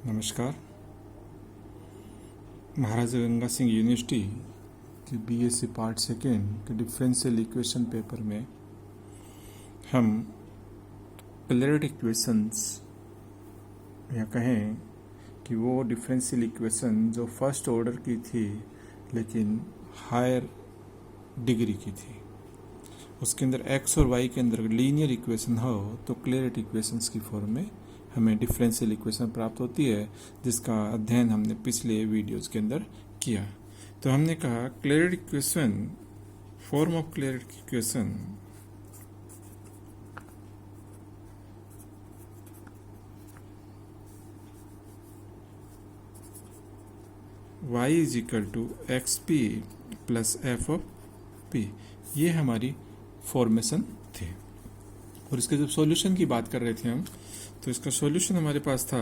नमस्कार। महाराजा गंगा सिंह यूनिवर्सिटी की BSc part second के डिफरेंशियल इक्वेशन पेपर में हम क्लैरिट इक्वेशंस या कहें कि वो डिफरेंशियल इक्वेशन जो फर्स्ट ऑर्डर की थी लेकिन हायर डिग्री की थी, उसके अंदर एक्स और वाई के अंदर लीनियर इक्वेशन हो तो क्लैरिट इक्वेशंस की फॉर्म में हमें डिफरेंशियल इक्वेशन प्राप्त होती है, जिसका अध्ययन हमने पिछले वीडियोस के अंदर किया। तो हमने कहा Clairaut equation, form of Clairaut equation y is equal to x p plus f of p, ये हमारी फॉर्मेशन थी। और इसके जब सॉल्यूशन की बात कर रहे थे हम, तो इसका सॉल्यूशन हमारे पास था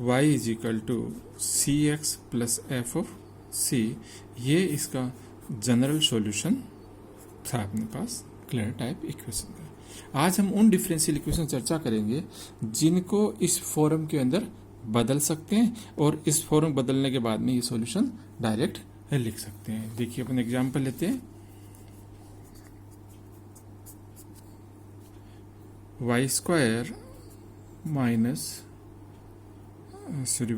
y is equal to c x plus f of c, ये इसका जनरल सॉल्यूशन था अपने पास क्लियर टाइप इक्वेशन का। आज हम उन डिफरेंशियल इक्वेशन चर्चा करेंगे जिनको इस फॉर्म के अंदर बदल सकते हैं और इस फॉर्म बदलने के बाद में ये सॉल्यूशन डायरेक्ट लिख सकते हैं। देखिए अपन एग्जांपल लेते हैं। y square minus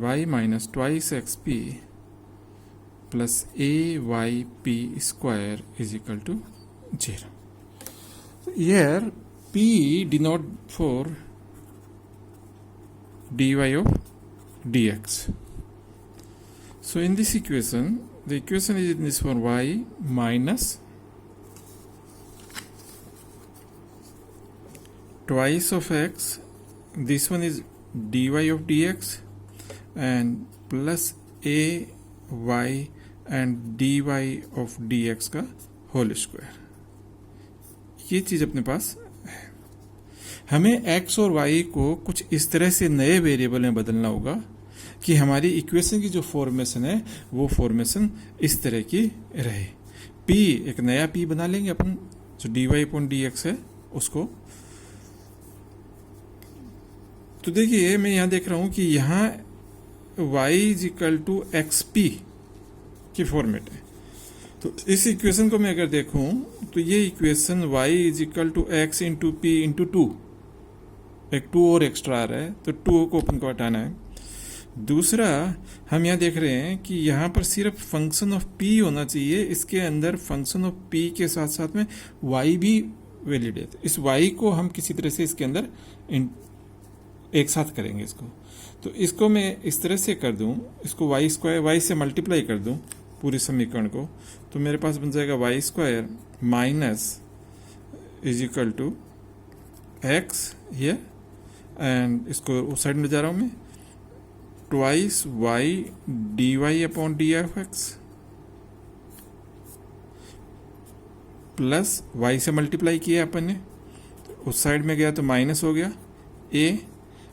y minus twice x p plus a y p square is equal to 0। Here p denote for dy of dx. So in this equation, the equation is in this form: y minus twice of x, this one is dy of dx, and plus a y and dy of dx का whole square. ये चीज अपने पास है। हमें x और y को कुछ इस तरह से नए वेरिएबल में बदलना होगा कि हमारी इक्वेशन की जो फॉर्मेशन है वो फॉर्मेशन इस तरह की रहे। p एक नया p बना लेंगे अपन, जो dy अपॉन dx है उसको। तो देखिए मैं यहाँ देख रहा हूँ कि यहाँ y is equal to x p की फॉर्मेट है। तो इस इक्वेशन को मैं अगर देखूं तो ये equation y is equal to x into p into two, एक 2 और एक्स्ट्रा आ रहा है तो 2 को अपन को हटाना है। दूसरा हम यहाँ देख रहे हैं कि यहाँ पर सिर्फ फंक्शन ऑफ p होना चाहिए, इसके अंदर फंक्शन ऑफ p के साथ साथ में y भी वैलिड है। इस y को हम किसी तरह से इसके अंदर एक साथ करेंगे इसको। तो इसको मैं इस तरह से कर दूं, इसको y स्क्वायर y से मल्टीप्लाई कर दूं पूरे समीकरण को, तो मेरे पास बन जाएगा y square minus is equal to x here, and इसको उस साइड में जा रहा हूं मैं, twice y d y upon d f x plus y से मल्टीप्लाई किया अपन ने, उस साइड में गया तो माइनस हो गया a,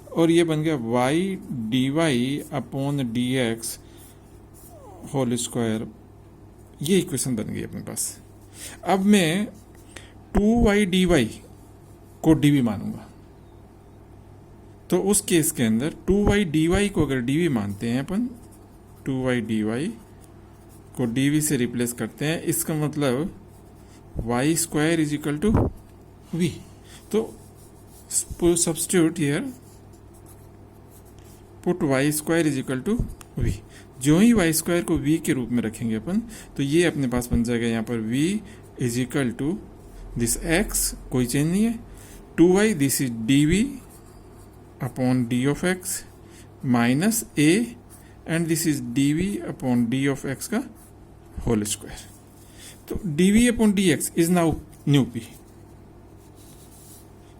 और ये बन गया y d y upon d x whole square. ये इक्वेशन बन गई अपने पास। अब मैं 2y डी वाई को dv मानूंगा, तो उस केस के अंदर 2y डी वाई को अगर dv मानते हैं अपन, 2y डी वाई को dv से रिप्लेस करते हैं, इसका मतलब y square is equal to v। तो substitute here, put y square is equal to v। जो ही y स्क्वायर को v के रूप में रखेंगे अपन, तो ये अपने पास बन जाएगा यहाँ पर v is equal to this x, कोई चेंज नहीं है, 2y, this is dv upon d of x minus a, and this is dv upon d of x का होल स्क्वायर। तो dv upon dx is now new p।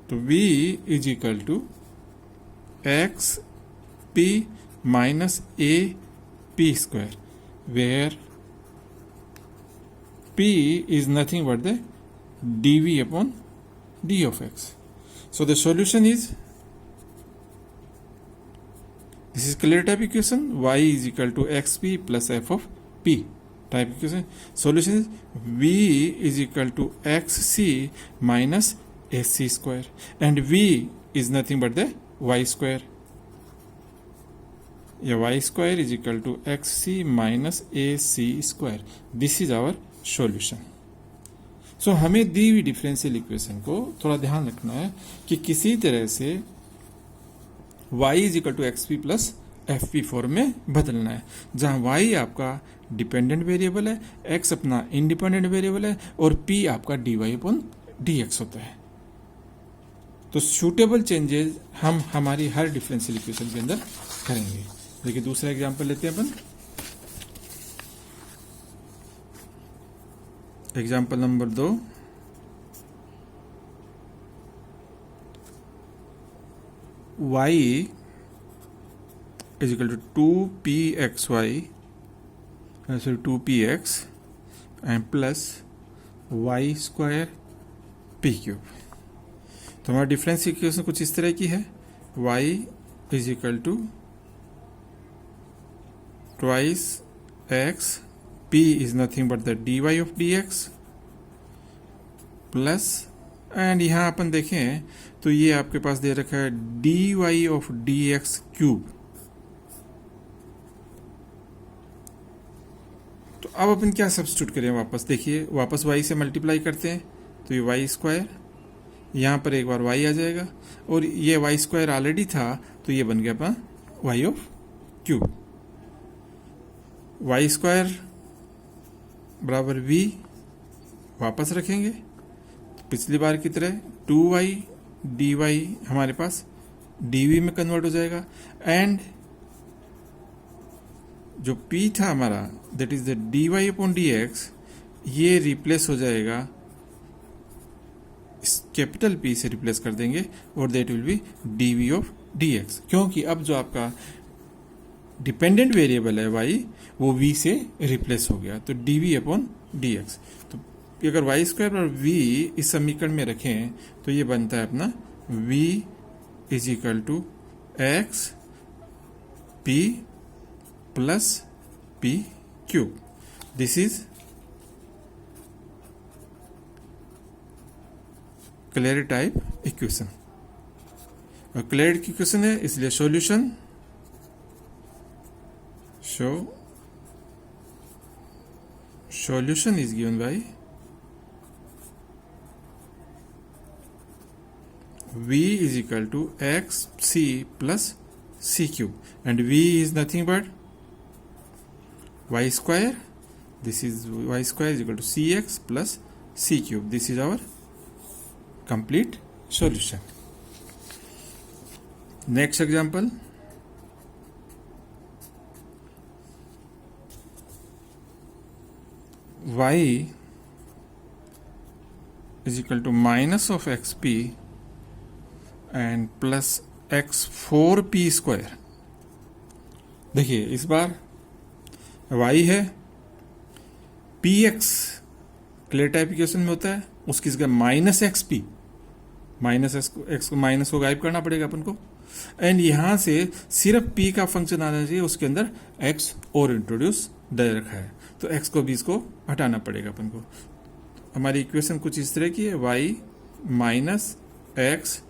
तो v is equal to x p minus a p square, where p is nothing but the dv upon d of x. So the solution is, this is clear type equation, y is equal to xp plus f of p type equation. Solution is v is equal to xc minus sc square, and v is nothing but the y square या y square is equal to x c minus a c square. This is our solution. So हमें दी हुई differential equation को थोड़ा ध्यान रखना है कि किसी तरह से y is equal to x p plus f p form में बदलना है, जहां y आपका डिपेंडेंट वेरिएबल है, x अपना इंडिपेंडेंट वेरिएबल है और p आपका d y upon d x होता है। तो सूटेबल चेंजेस हम हमारी हर डिफरेंशियल इक्वेशन के अंदर करेंगे। देखिए दूसरा एग्जांपल लेते हैं अपन। Example number 2, y is equal to 2pxy, sorry 2px and plus y square p cube. तो हमारा डिफरेंस इक्वेशन कुछ इस तरह की है, y is equal to twice x, p is nothing but the dy of dx plus, and यहां अपन देखें तो ये आपके पास दे रखा है dy ऑफ dx क्यूब। तो अब अपन क्या सब्स्टिट्यूट करें, वापस देखिए, वापस y से मल्टीप्लाई करते हैं तो ये वाई स्क्वायर, यहाँ पर एक बार y आ जाएगा और ये वाई स्क्वायर ऑलरेडी था तो ये बन गया अपना y of cube. Y square बराबर v वापस रखेंगे तो पिछली बार की तरह 2y dy हमारे पास dv में कन्वर्ट हो जाएगा, एंड जो p था हमारा that is the dy upon dx, ये रिप्लेस हो जाएगा, इस कैपिटल P से रिप्लेस कर देंगे और that will be dv of dx, क्योंकि अब जो आपका डिपेंडेंट वेरिएबल है y वो v से रिप्लेस हो गया, तो dv अपॉन dx। तो अगर वाई स्क्वायर और v इस समीकरण में रखें तो ये बनता है अपना v is equal to x p plus p cube. This is Clairaut type equation, और क्लियर इक्वेशन है इसलिए solution solution is given by v is equal to x c plus c cube, and v is nothing but y square. This is y square is equal to cx plus c cube. This is our complete solution. Next example, y is equal to minus of xp and plus x4p square. देखिए इस बार y है, px clear type equation में होता है, उसकी जगह minus XP, minus x को minus को गायब करना पड़ेगा अपन को, एंड यहां से सिर्फ p का फंक्शन आना चाहिए, उसके अंदर x और इंट्रोड्यूस दे रखा है, तो x को 20 को हटाना पड़ेगा अपन को। हमारी इक्वेशन कुछ इस तरह की है, y minus x,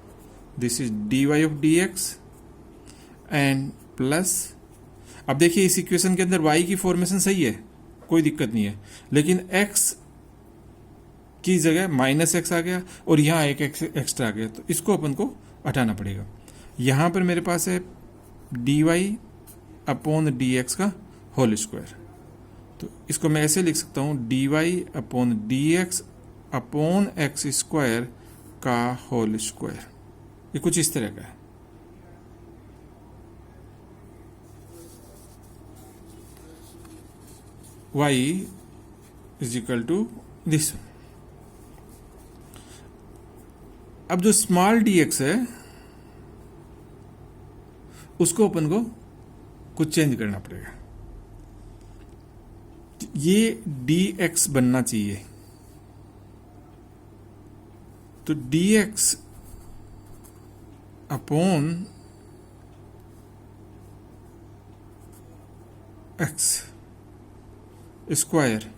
this is dy of dx and plus, अब देखिए इस इक्वेशन के अंदर y की फॉर्मेशन सही है, कोई दिक्कत नहीं है, लेकिन x की जगह माइनस एक्स आ गया और यहाँ एक एक्स्ट्रा आ गया, तो इसको अपन को हटाना पड़ेगा। यहाँ पर मेरे पास है dy अपॉन dx का होल स्क्वायर, तो इसको मैं ऐसे लिख सकता हूँ dy upon dx upon x square का होल स्क्वायर, ये कुछ इस तरह का है। y is equal to this. अब जो स्मॉल dx है उसको अपन को कुछ चेंज करना पड़ेगा, ये dx बनना चाहिए, तो dx upon x square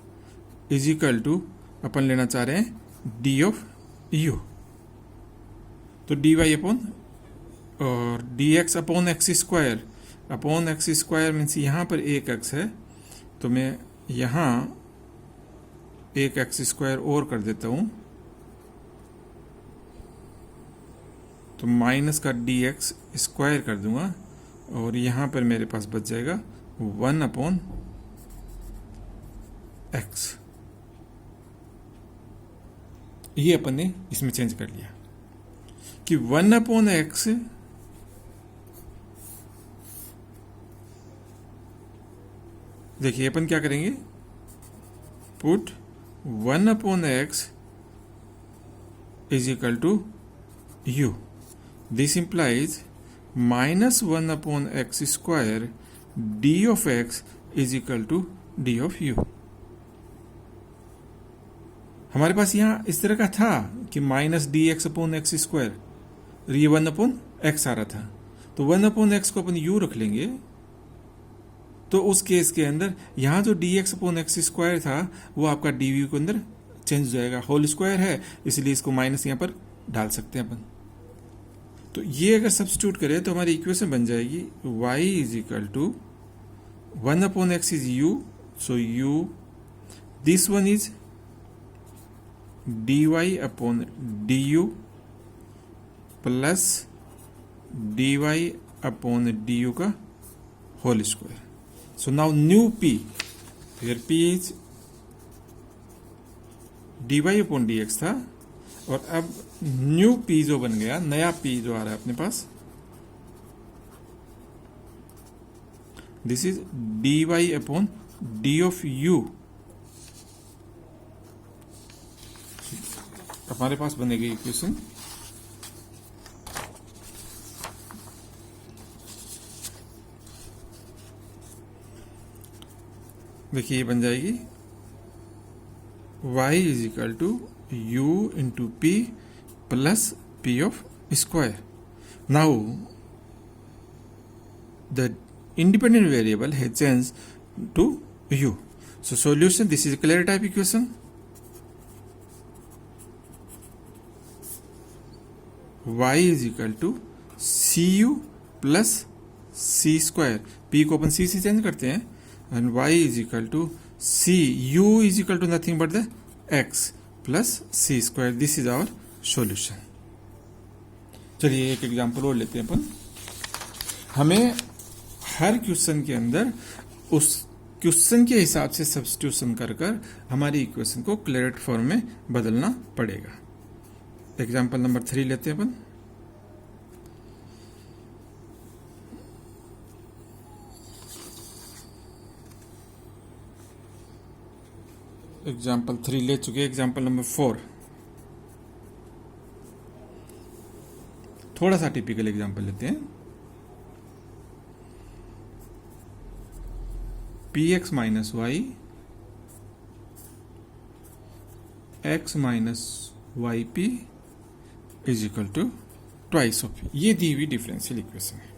is equal to अपन लेना चाह रहे हैं डी ऑफ यू, तो dy अपॉन और dx upon x square upon x square means यहाँ पर एक एक्स है, तो मैं यहाँ एक एक्स स्क्वायर और कर देता हूँ, तो माइनस का डी एक्स स्क्वायर कर दूंगा और यहाँ पर मेरे पास बच जाएगा 1 अपॉन एक्स। ये अपन ने इसमें चेंज कर लिया कि 1 अपॉन एक्स देखिए अपन क्या करेंगे, put 1 upon x is equal to u. This implies minus 1 upon x square d of x is equal to d of u. हमारे पास यहाँ इस तरह का था कि minus d x upon x square, ये 1 अपॉन एक्स आ रहा था, तो 1 अपॉन एक्स को अपन यू रख लेंगे, तो उस केस के अंदर यहाँ जो D x upon x square था वो आपका डी वी के अंदर चेंज हो जाएगा, होल स्क्वायर है इसलिए इसको माइनस यहाँ पर डाल सकते हैं अपन। तो ये अगर सब्स्टिट्यूट करें तो हमारी इक्वेशन बन जाएगी y is equal to 1 upon x is u, so u, this one is dy upon du plus dy upon du का whole square. So now new p, फिर p is dy upon dx था, और अब new p जो बन गया, नया p जो आ रहा है अपने पास, this is dy upon d of u। हमारे पास बनेगी इक्वेशन देखिए ये बन जाएगी y is equal to u into p plus p of square. Now the independent variable has changed to u. So solution, this is a clear type equation. Y is equal to cu plus c square, p को अपन c से change करते हैं, and y is equal to c, u is equal to nothing but the x plus c square. This is our solution. चलिए एक example और लेते हैं अपन। हमें हर क्वेश्चन के अंदर उस क्वेश्चन के हिसाब से सब्स्टिट्यूशन कर हमारी इक्वेशन को क्लियर फॉर्म में बदलना पड़ेगा। एग्जांपल नंबर 3 लेते हैं अपन। एग्जांपल 3 ले चुके, एग्जांपल नंबर 4 थोड़ा सा टिपिकल एग्जांपल लेते हैं। px minus y x minus y p is equal to twice of, ये दी हुई डिफरेंशियल इक्वेशन है।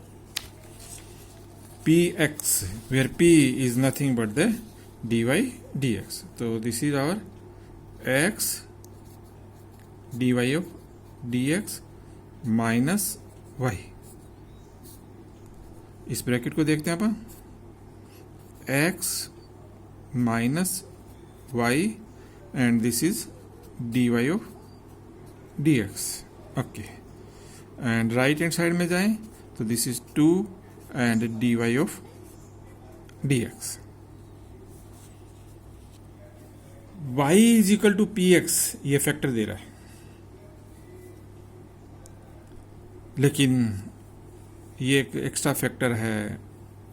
px where p is nothing but the dy dx, तो this is our x dy of dx minus y। इस bracket को देखते हैं अपन, x minus y and this is dy of dx, okay, and right hand side में जाएं तो this is 2 and dy of dx। y is equal to px, ये factor दे रहा है, लेकिन ये एक एक्स्ट्रा फैक्टर है,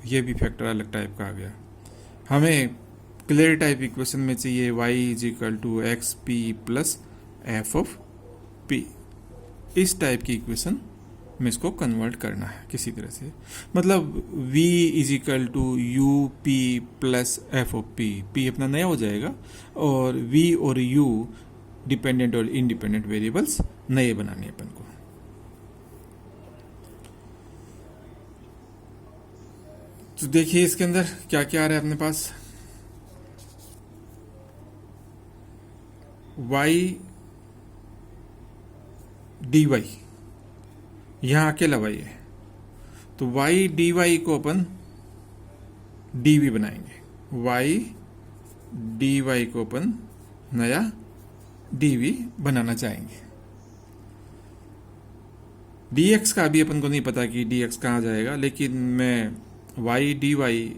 ये भी फैक्टर अलग टाइप का आ गया। हमें क्लियर टाइप इक्वेशन में चाहिए y is equal to x p plus f of p. इस टाइप की इक्वेशन में इसको कन्वर्ट करना है किसी तरह से, मतलब v is equal to u p plus f of p, p अपना नया हो जाएगा और v और u डिपेंडेंट और इंडिपेंडेंट वेरिएबल्स नए बनाने अपन को। तो देखिए इसके अंदर क्या क्या आ रहा है अपने पास, y dy, यहां अकेला y है, तो वाई डी वाई को अपन डी वी बनाएंगे, वाई डी वाई को अपन नया डी वी बनाना चाहेंगे। डी एक्स का अभी अपन को नहीं पता कि डी एक्स कहाँ जाएगा, लेकिन मैं वाई डी वाई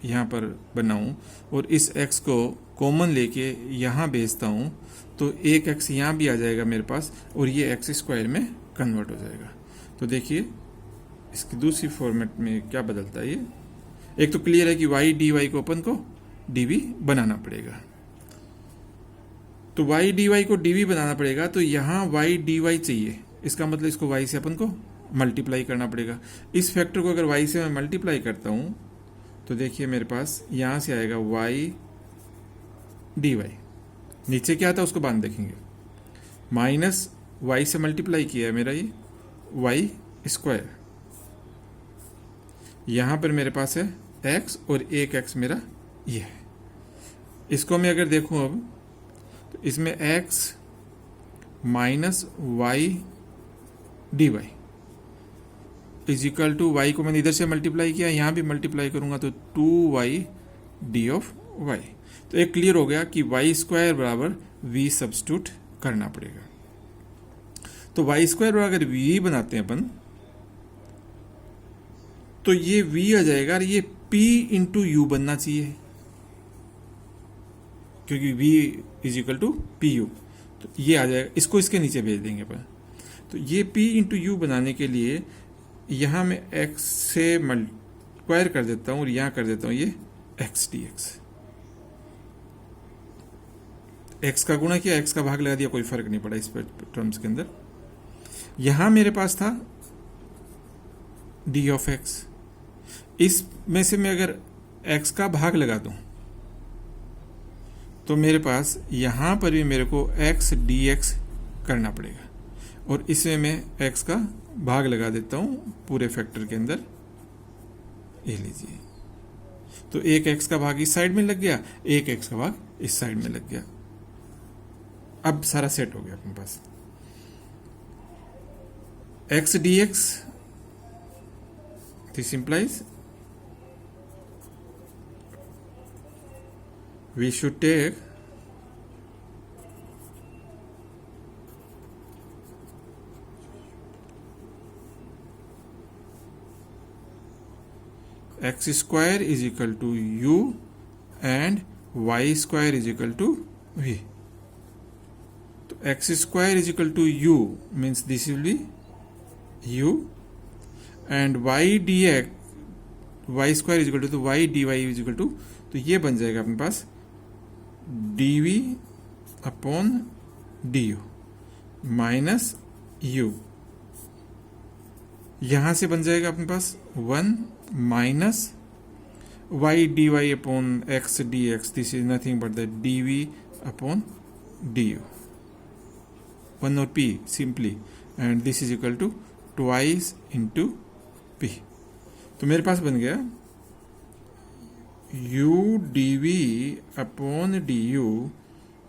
यहाँ पर बनाऊँ और इस x को कॉमन लेके यहाँ भेजता हूँ, तो एक x यहाँ भी आ जाएगा मेरे पास और ये x स्क्वायर में कन्वर्ट हो जाएगा। तो देखिए इसकी दूसरी फॉर्मेट में क्या बदलता है ये। एक तो क्लियर है कि y dy को अपन को dv बनाना पड़ेगा, तो y dy को dv बनाना पड़ेगा, तो यहाँ y dy चाहिए, इसका मतलब इसको y से अपन को मल्टीप्लाई करना पड़ेगा। इस फैक्टर को अगर y से मैं मल्टीप्लाई करता हूँ तो देखिए मेरे पास यहाँ से आएगा y dy, नीचे क्या था उसको बाद में देखेंगे, माइनस y से मल्टीप्लाई किया है मेरा ये y स्क्वायर, यहाँ पर मेरे पास है x और एक x मेरा ये है। इसको मैं अगर देखूँ अब तो इसमें x minus y d y is equal to y को मैंने इधर से मल्टीप्लाई किया, यहाँ भी मल्टीप्लाई करूँगा तो 2y डी ऑफ y। तो एक क्लियर हो गया कि y स्क्वायर बराबर v सब्स्टिट्यूट करना पड़ेगा। तो y स्क्वायर बराबर अगर v बनाते हैं अपन तो ये v आ जाएगा और ये p इंटू यू बनना चाहिए, क्योंकि v is equal to p u. तो ये आ जाएगा, इसको इसके नीचे भेज देंगे अपन। तो ये p इंटू यू बनाने के लिए यहाँ मैं x से मल्टीप्लाई कर देता हूँ और यहाँ कर देता हूँ ये x dx। x का गुणा किया, x का भाग लगा दिया, कोई फर्क नहीं पड़ा इस पर टर्म्स के अंदर। यहाँ मेरे पास था d ऑफ x, इसमें से मैं अगर x का भाग लगा दूं तो मेरे पास यहाँ पर भी मेरे को x dx करना पड़ेगा और इसमें मैं x का भाग लगा देता हूँ पूरे फैक्टर के अंदर। ये लीजिए, तो एक x का भाग इस साइड में लग गया, एक x का भाग इस साइड में लग गया। अब सारा सेट हो गया अपने पास। x dx, this implies we should take x square is equal to u and y square is equal to v. तो x square is equal to u means this will be u and y dx, y square is equal to y dy is equal to, तो ये बन जाएगा अपने पास dv upon du minus u, यहाँ से बन जाएगा अपने पास 1 minus y dy upon x dx, this is nothing but the dv upon du, 1 और p simply, and this is equal to twice into p। तो मेरे पास बन गया u dv upon du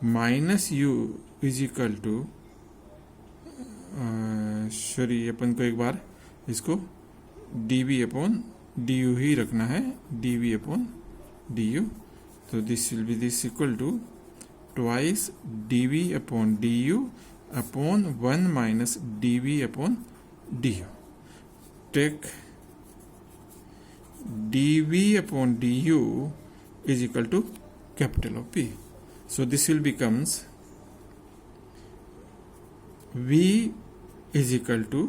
minus u is equal to, sorry अपन को एक बार इसको dv अपॉन du ही रखना है, dv अपॉन du। तो this will be this equal to twice dv upon du upon 1 minus dv upon du। Take dv upon du is equal to capital of P. So this will becomes v is equal to,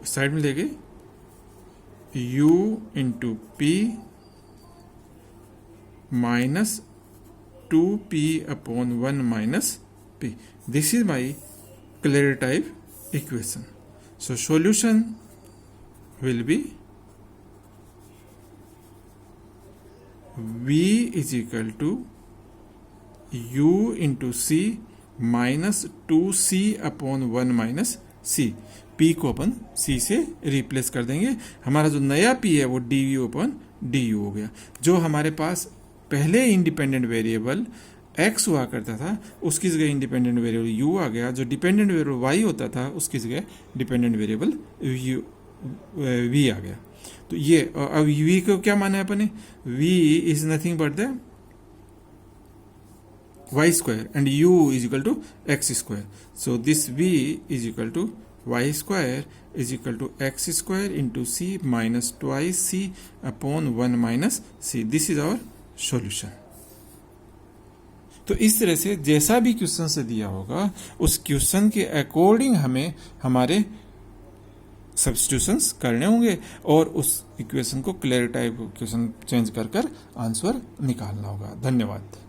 side में लेके u into P minus 2P upon 1 minus P. This is my Clairaut type equation. So solution will be v is equal to u into c minus 2c upon 1 minus c। p को अपन c से replace कर देंगे, हमारा जो नया p है वो du upon du हो गया। जो हमारे पास पहले इंडिपेंडेंट वेरिएबल x हुआ करता था उसकी जगह इंडिपेंडेंट वेरिएबल u आ गया, जो डिपेंडेंट वेरिएबल y होता था उसकी जगह डिपेंडेंट वेरिएबल v आ गया। तो ये अब v को क्या माना है अपने, v is nothing but the y square and u is equal to x square. So this v is equal to y square is equal to x square into c minus twice c upon 1 minus c. This is our solution. तो इस तरह से जैसा भी question से दिया होगा उस क्वेश्चन के अकॉर्डिंग हमें हमारे सब्स्टिट्यूशंस करने होंगे और उस इक्वेशन को क्लियर टाइप क्वेश्चन चेंज कर आंसर निकालना होगा। धन्यवाद।